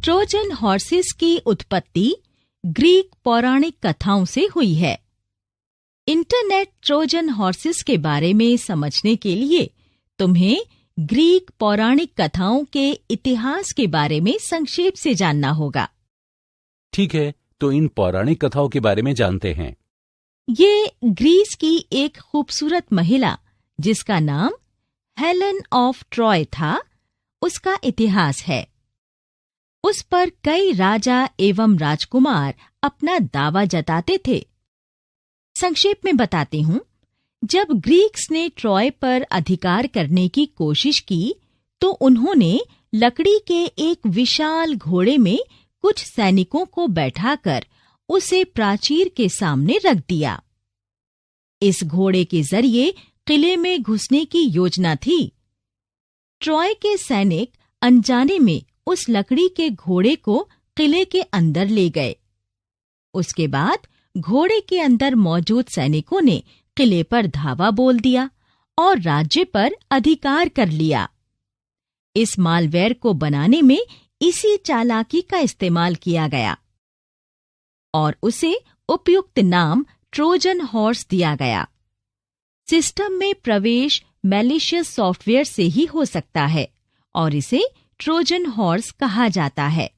Trojan horses की उत्पत्ति Greek पौराणिक कथाओं से हुई है। इंटरनेट ट्रोजन हॉर्सेस के बारे में समझने के लिए तुम्हें ग्रीक पौराणिक कथाओं के इतिहास के बारे में संक्षेप से जानना होगा। ठीक है, तो इन पौराणिक कथाओं के बारे में जानते हैं। ये ग्रीस की एक खूबसूरत महिला जिसका नाम हेलेन ऑफ ट्रॉय था, उसका इतिहास है। उस पर कई राजा एवं राजकुमार अपना दावा जताते थे। संक्षेप में बताती हूँ। जब ग्रीक्स ने ट्रॉय पर अधिकार करने की कोशिश की तो उन्होंने लकड़ी के एक विशाल घोड़े में कुछ सैनिकों को बैठाकर उसे प्राचीर के सामने रख दिया। इस घोड़े के जरिए किले में घुसने की योजना थी। ट्रॉय के सैनिक अनजाने में उस लकड़ी के घोड़े को किले के अंदर ले गए। उसके बाद घोड़े के अंदर मौजूद सैनिकों ने किले पर धावा बोल दिया और राज्य पर अधिकार कर लिया। इस मालवेयर को बनाने में इसी चालाकी का इस्तेमाल किया गया और उसे उपयुक्त नाम ट्रोजन हॉर्स दिया गया। सिस्टम में प्रवेश मैलिशियस सॉफ्टवेयर से ही हो सकता है और इसे ट्रोजन हॉर्स कहा जाता है।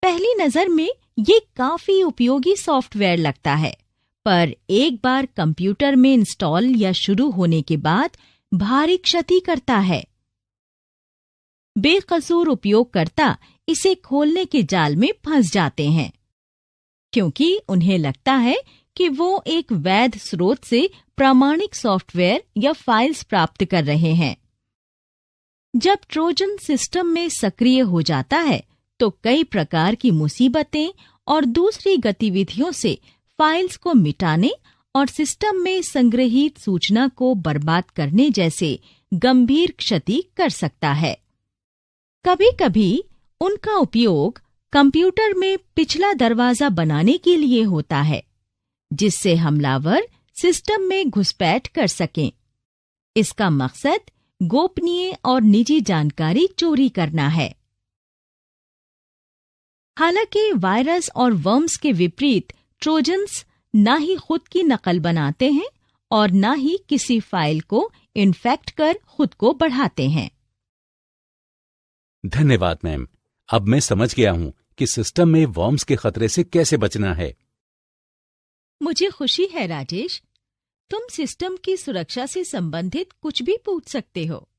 पहली नजर में ये काफी उपयोगी सॉफ्टवेयर लगता है, पर एक बार कंप्यूटर में इंस्टॉल या शुरू होने के बाद भारी क्षति करता है। बेकसूर उपयोगकर्ता इसे खोलने के जाल में फंस जाते हैं, क्योंकि उन्हें लगता है कि वो एक वैध स्रोत से प्रामाणिक सॉफ्टवेयर या फाइल्स प्राप्त कर रहे हैं। जब ट्रोजन सिस्टम में सक्रिय हो जाता है तो कई प्रकार की मुसीबतें और दूसरी गतिविधियों से फाइल्स को मिटाने और सिस्टम में संग्रहीत सूचना को बर्बाद करने जैसे गंभीर क्षति कर सकता है। कभी-कभी उनका उपयोग कंप्यूटर में पिछला दरवाजा बनाने के लिए होता है, जिससे हमलावर सिस्टम में घुसपैठ कर सकें। इसका मकसद गोपनीय और निजी जानकारी चोरी करना है। हालांकि वायरस और वर्म्स के विपरीत ट्रोजन्स ना ही खुद की नकल बनाते हैं और ना ही किसी फाइल को इन्फेक्ट कर खुद को बढ़ाते हैं। धन्यवाद मैम। अब मैं समझ गया हूँ कि सिस्टम में वर्म्स के खतरे से कैसे बचना है। मुझे खुशी है राजेश, तुम सिस्टम की सुरक्षा से संबंधित कुछ भी पूछ सकते हो।